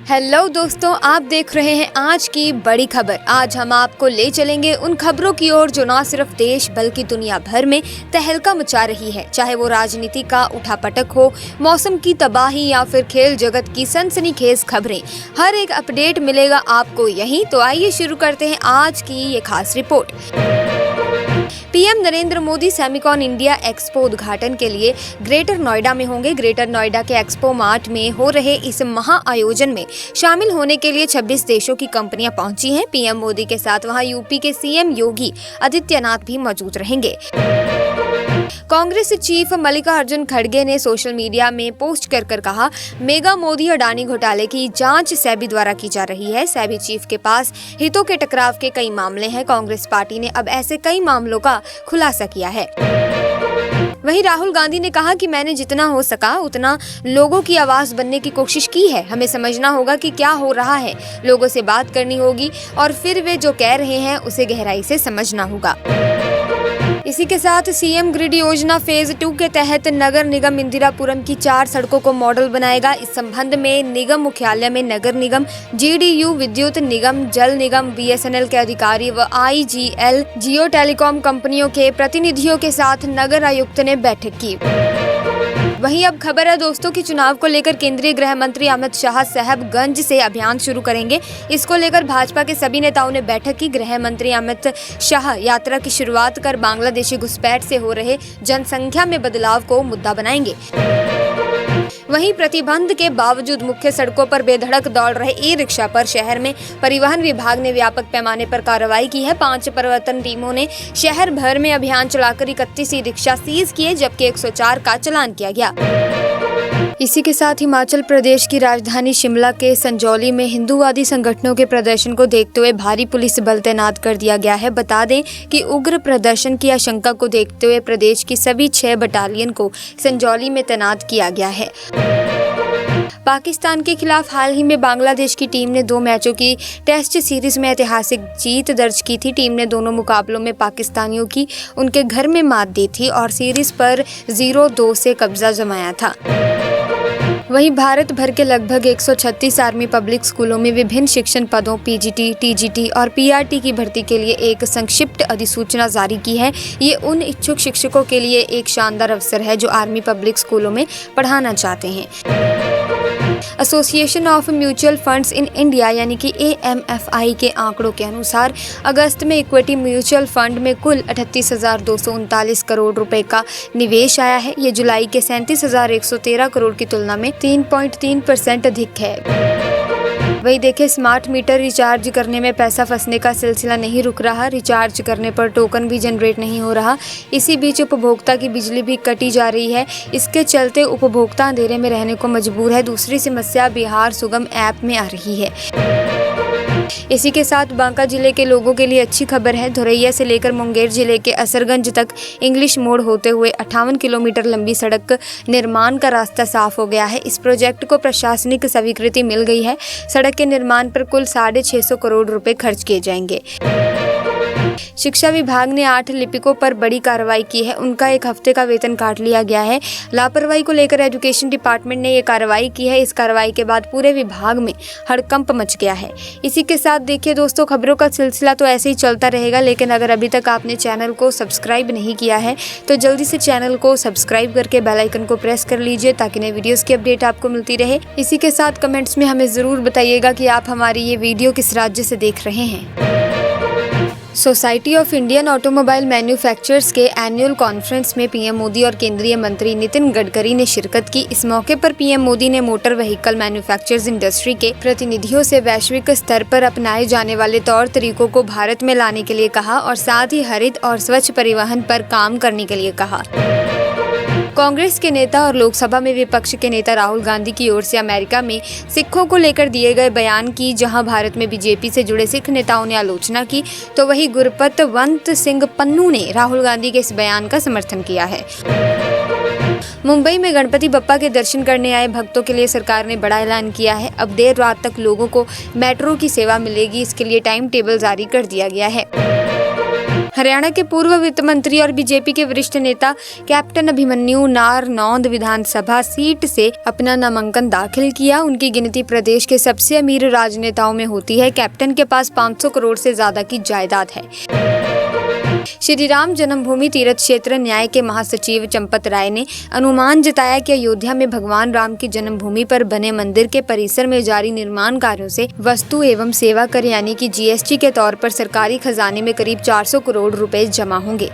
Hello दोस्तों, आप देख रहे हैं आज की बड़ी खबर। आज हम आपको ले चलेंगे उन खबरों की ओर जो न सिर्फ देश बल्कि दुनिया भर में तहलका मचा रही है। चाहे वो राजनीति का उठापटक हो, मौसम की तबाही या फिर खेल जगत की सनसनीखेज खबरें, हर एक अपडेट मिलेगा आपको यहीं। तो आइए शुरू करते हैं आज की ये खास report. PM Narendra Modi Semicon India expo उद्घाटन के लिए ग्रेटर नोएडा में होंगे। ग्रेटर नोएडा के एक्सपो मार्ट में हो रहे इस महा आयोजन में शामिल होने के लिए 26 देशों की कंपनियां पहुंची हैं। पीएम मोदी के साथ वहां यूपी के सीएम योगी आदित्यनाथ भी मौजूद रहेंगे। कांग्रेस चीफ मल्लिकार्जुन खड़गे ने सोशल मीडिया में पोस्ट कर कहा, मेगा मोदी अडानी घोटाले की जांच सेबी द्वारा की जा रही है। सेबी चीफ के पास हितों के टकराव के कई मामले हैं। कांग्रेस पार्टी ने अब ऐसे कई मामलों का खुलासा किया है। वहीं राहुल गांधी ने कहा कि मैंने जितना हो सका उतना लोगों की आवाज बनने की कोशिश की है। हमें समझना होगा कि क्या हो रहा है, लोगों से बात करनी होगी और फिर वे जो कह रहे हैं उसे गहराई से समझना होगा। इसी के साथ सीएम ग्रिड योजना फेज 2 के तहत नगर निगम इंदिरापुरम की 4 सड़कों को मॉडल बनाएगा। इस संबंध में निगम मुख्यालय में नगर निगम, जीडीयू, विद्युत निगम, जल निगम, बीएसएनएल के अधिकारी व आईजीएल जियो टेलीकॉम कंपनियों के प्रतिनिधियों के साथ नगर आयुक्त ने बैठक की। वहीं अब खबर है दोस्तों कि चुनाव को लेकर केंद्रीय गृह मंत्री अमित शाह साहेबगंज से अभियान शुरू करेंगे। इसको लेकर भाजपा के सभी नेताओं ने बैठक की। गृह मंत्री अमित शाह यात्रा की शुरुआत कर बांग्लादेशी घुसपैठ से हो रहे जनसंख्या में बदलाव को मुद्दा बनाएंगे। वहीं प्रतिबंध के बावजूद मुख्य सड़कों पर बेधड़क दौड़ रहे ई रिक्शा पर शहर में परिवहन विभाग ने व्यापक पैमाने पर कार्रवाई की है। 5 प्रवर्तन टीमों ने शहर भर में अभियान चलाकर 31 ई रिक्शा सीज किए, जबकि 104 का चालान किया गया। इसी के साथ हिमाचल प्रदेश की राजधानी शिमला के संजौली में हिंदूवादी संगठनों के प्रदर्शन को देखते हुए भारी पुलिस बल तैनात कर दिया गया है। बता दें कि उग्र प्रदर्शन की आशंका को देखते हुए प्रदेश की सभी 6 बटालियन को संजौली में तैनात किया गया है। पाकिस्तान के खिलाफ हाल ही में बांग्लादेश की टीम ने 2 मैचों की टेस्ट सीरीज में ऐतिहासिक जीत दर्ज की थी। टीम ने दोनों मुकाबलों में पाकिस्तानियों की उनके घर में मात दी थी और सीरीज पर 0-2 से कब्जा जमाया था। वहीं भारत भर के लगभग 136 आर्मी पब्लिक स्कूलों में विभिन्न शिक्षण पदों पीजीटी, टीजीटी और पीआरटी की भर्ती के लिए एक संक्षिप्त अधिसूचना जारी की है। ये उन इच्छुक शिक्षकों के लिए एक शानदार अवसर है जो आर्मी पब्लिक स्कूलों में पढ़ाना चाहते हैं। Association of mutual funds in India यानी कि AMFI के आंकड़ों के अनुसार अगस्त में इक्विटी म्यूचुअल फंड में कुल 38,239 करोड़ रुपए का निवेश आया है। ये जुलाई के 37,113 करोड़ की तुलना में 3.3% अधिक है। वही देखें, स्मार्ट मीटर रिचार्ज करने में पैसा फंसने का सिलसिला नहीं रुक रहा। रिचार्ज करने पर टोकन भी जनरेट नहीं हो रहा। इसी बीच उपभोक्ता की बिजली भी कटी जा रही है। इसके चलते उपभोक्ता अंधेरे में रहने को मजबूर है। दूसरी समस्या बिहार सुगम ऐप में आ रही है। इसी के साथ बांका जिले के लोगों के लिए अच्छी खबर है। धोरैया से लेकर मुंगेर जिले के असरगंज तक इंग्लिश मोड़ होते हुए 58 किलोमीटर लंबी सड़क निर्माण का रास्ता साफ हो गया है। इस प्रोजेक्ट को प्रशासनिक स्वीकृति मिल गई है। सड़क के निर्माण पर कुल 650 करोड़ रुपए खर्च किए जाएंगे। शिक्षा विभाग ने 8 लिपिकों पर बड़ी कार्रवाई की है। उनका 1 हफ्ते का वेतन काट लिया गया है। लापरवाही को लेकर एजुकेशन डिपार्टमेंट ने ये कार्रवाई की है। इस कार्रवाई के बाद पूरे विभाग में हड़कंप मच गया है। इसी के साथ देखिए दोस्तों, खबरों का सिलसिला तो ऐसे ही चलता रहेगा, लेकिन अगर अभी तक आपने चैनल को सब्सक्राइब नहीं किया है तो जल्दी से चैनल को सब्सक्राइब करके बेल आइकन को प्रेस कर लीजिए ताकि नई वीडियोस की अपडेट आपको मिलती रहे। इसी के साथ कमेंट्स में हमें ज़रूर बताइएगा कि आप हमारी ये वीडियो किस राज्य से देख रहे हैं। Society of Indian automobile manufacturers के एनुअल कॉन्फ्रेंस में पीएम मोदी और केंद्रीय मंत्री नितिन गडकरी ने शिरकत की। इस मौके पर पीएम मोदी ने मोटर व्हीकल मैन्युफैक्चरर्स इंडस्ट्री के प्रतिनिधियों से वैश्विक स्तर पर अपनाए जाने वाले तौर तरीकों को भारत में लाने के लिए कहा और साथ ही हरित और स्वच्छ परिवहन पर काम करने के लिए कहा। कांग्रेस के नेता और लोकसभा में विपक्ष के नेता राहुल गांधी की ओर से अमेरिका में सिखों को लेकर दिए गए बयान की, जहां भारत में बीजेपी से जुड़े सिख नेताओं ने आलोचना की, तो वहीं गुरपतवंत सिंह पन्नू ने राहुल गांधी के इस बयान का समर्थन किया है। मुंबई में गणपति बप्पा के दर्शन करने आए भक्तों के लिए सरकार ने बड़ा ऐलान किया है। अब देर रात तक लोगों को मेट्रो की सेवा मिलेगी। इसके लिए टाइम टेबल जारी कर दिया गया है। हरियाणा के पूर्व वित्त मंत्री और बीजेपी के वरिष्ठ नेता कैप्टन अभिमन्यु नारनौंद विधानसभा सीट से अपना नामांकन दाखिल किया। उनकी गिनती प्रदेश के सबसे अमीर राजनेताओं में होती है। कैप्टन के पास 500 करोड़ से ज्यादा की जायदाद है। श्री राम जन्मभूमि तीर्थ क्षेत्र न्याय के महासचिव चंपत राय ने अनुमान जताया कि अयोध्या में भगवान राम की जन्मभूमि पर बने मंदिर के परिसर में जारी निर्माण कार्यों से वस्तु एवं सेवा कर यानी कि जीएसटी के तौर पर सरकारी खजाने में करीब 400 करोड़ रुपए जमा होंगे।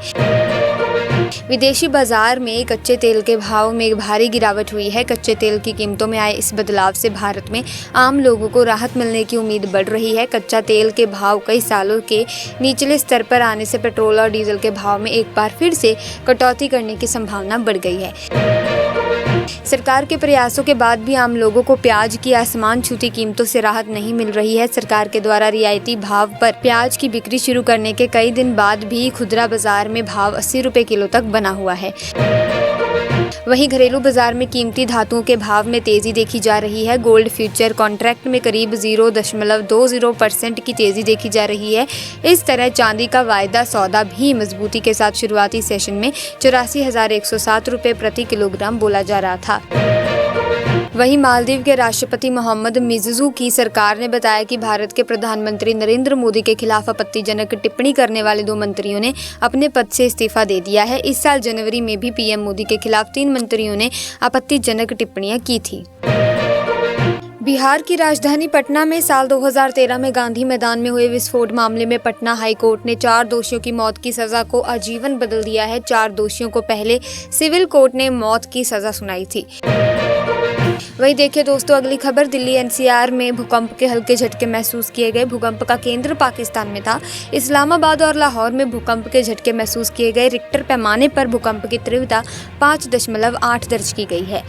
विदेशी बाजार में कच्चे तेल के भाव में भारी गिरावट हुई है। कच्चे तेल की कीमतों में आए इस बदलाव से भारत में आम लोगों को राहत मिलने की उम्मीद बढ़ रही है। कच्चा तेल के भाव कई सालों के निचले स्तर पर आने से पेट्रोल और डीजल के भाव में एक बार फिर से कटौती करने की संभावना बढ़ गई है। सरकार के प्रयासों के बाद भी आम लोगों को प्याज की आसमान छूती कीमतों से राहत नहीं मिल रही है। सरकार के द्वारा रियायती भाव पर प्याज की बिक्री शुरू करने के कई दिन बाद भी खुदरा बाजार में भाव 80 रुपए किलो तक बना हुआ है। वहीं घरेलू बाजार में कीमती धातुओं के भाव में तेजी देखी जा रही है। गोल्ड फ्यूचर कॉन्ट्रैक्ट में करीब 0.20% की तेजी देखी जा रही है। इस तरह चांदी का वायदा सौदा भी मजबूती के साथ शुरुआती सेशन में 84,107 रुपए प्रति किलोग्राम बोला जा रहा था। वहीं मालदीव के राष्ट्रपति मोहम्मद मिज़्ज़ू की सरकार ने बताया कि भारत के प्रधानमंत्री नरेंद्र मोदी के खिलाफ आपत्तिजनक टिप्पणी करने वाले 2 मंत्रियों ने अपने पद से इस्तीफा दे दिया है। इस साल जनवरी में भी पीएम मोदी के खिलाफ 3 मंत्रियों ने आपत्तिजनक टिप्पणियां की थी। बिहार की राजधानी पटना में साल 2013 में गांधी मैदान में हुए विस्फोट मामले में पटना हाई कोर्ट ने 4 दोषियों की मौत की सजा को आजीवन बदल दिया है। 4 दोषियों को पहले सिविल कोर्ट ने मौत की सजा सुनाई थी। वही देखिए दोस्तों, अगली खबर दिल्ली एनसीआर में भूकंप के हल्के झटके महसूस किए गए। भूकंप का केंद्र पाकिस्तान में था। इस्लामाबाद और लाहौर में भूकंप के झटके महसूस किए गए। रिक्टर पैमाने पर भूकंप की तीव्रता 5.8 दर्ज की गई है।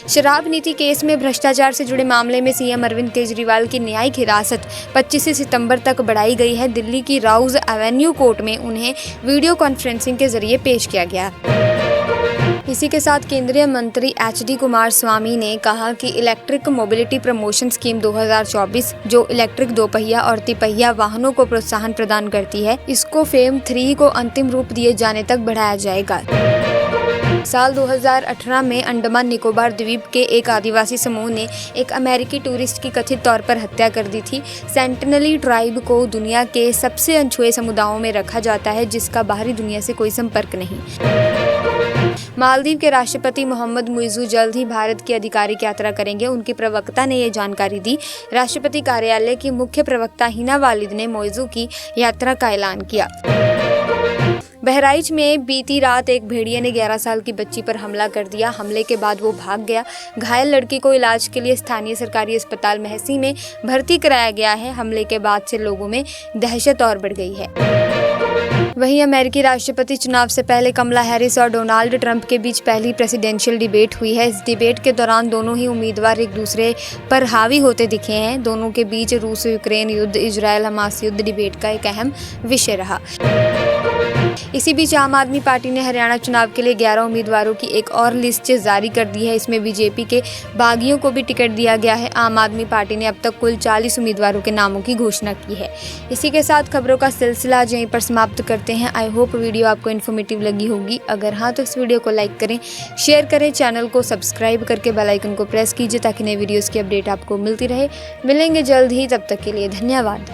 शराब नीति केस में भ्रष्टाचार से जुड़े मामले में सीएम अरविंद केजरीवाल की न्यायिक हिरासत 25 सितंबर तक बढ़ाई गई है। दिल्ली की राउज एवेन्यू कोर्ट में उन्हें वीडियो कॉन्फ्रेंसिंग के जरिए पेश किया गया। इसी के साथ केंद्रीय मंत्री एचडी कुमारस्वामी ने कहा कि इलेक्ट्रिक मोबिलिटी प्रमोशन स्कीम 2024 जो इलेक्ट्रिक दोपहिया और तिपहिया वाहनों को प्रोत्साहन प्रदान करती है, इसको फेम 3 को अंतिम रूप दिए जाने तक बढ़ाया जाएगा। साल 2018 में अंडमान निकोबार द्वीप के एक आदिवासी समूह ने एक अमेरिकी टूरिस्ट की कथित तौर पर हत्या कर दी थी। सेंटिनली ट्राइब को दुनिया के सबसे अनछुए समुदायों में रखा जाता है, जिसका बाहरी दुनिया से कोई संपर्क नहीं। मालदीव के राष्ट्रपति मोहम्मद मुइज़्ज़ू जल्द ही भारत की आधिकारिक यात्रा करेंगे। उनके प्रवक्ता ने ये जानकारी दी। राष्ट्रपति कार्यालय की मुख्य प्रवक्ता हिना वालिद ने मुइज़्ज़ू की यात्रा का ऐलान किया। बहराइच में बीती रात एक भेड़िए ने 11 साल की बच्ची पर हमला कर दिया। हमले के बाद वो भाग गया। घायल लड़की को इलाज के लिए स्थानीय सरकारी अस्पताल मेहसी में भर्ती कराया गया है। हमले के बाद से लोगों में दहशत और बढ़ गई है। वहीं अमेरिकी राष्ट्रपति चुनाव से पहले कमला हैरिस और डोनाल्ड ट्रंप के बीच पहली प्रेसिडेंशियल डिबेट हुई है। इस डिबेट के दौरान दोनों ही उम्मीदवार एक दूसरे पर हावी होते दिखे हैं। दोनों के बीच रूस यूक्रेन युद्ध, इजरायल हमास युद्ध डिबेट का एक अहम विषय रहा। इसी बीच आम आदमी पार्टी ने हरियाणा चुनाव के लिए 11 उम्मीदवारों की एक और लिस्ट जारी कर दी है। इसमें बीजेपी के बागियों को भी टिकट दिया गया है। आम आदमी पार्टी ने अब तक कुल 40 उम्मीदवारों के नामों की घोषणा की है। इसी के साथ खबरों का सिलसिला आज यहीं पर समाप्त करते हैं। आई होप वीडियो आपको इन्फॉर्मेटिव लगी होगी। अगर हाँ तो इस वीडियो को लाइक करें, शेयर करें, चैनल को सब्सक्राइब करके बेल आइकन को प्रेस कीजिए ताकि नए वीडियोज़ की अपडेट आपको मिलती रहे। मिलेंगे जल्द ही, तब तक के लिए धन्यवाद।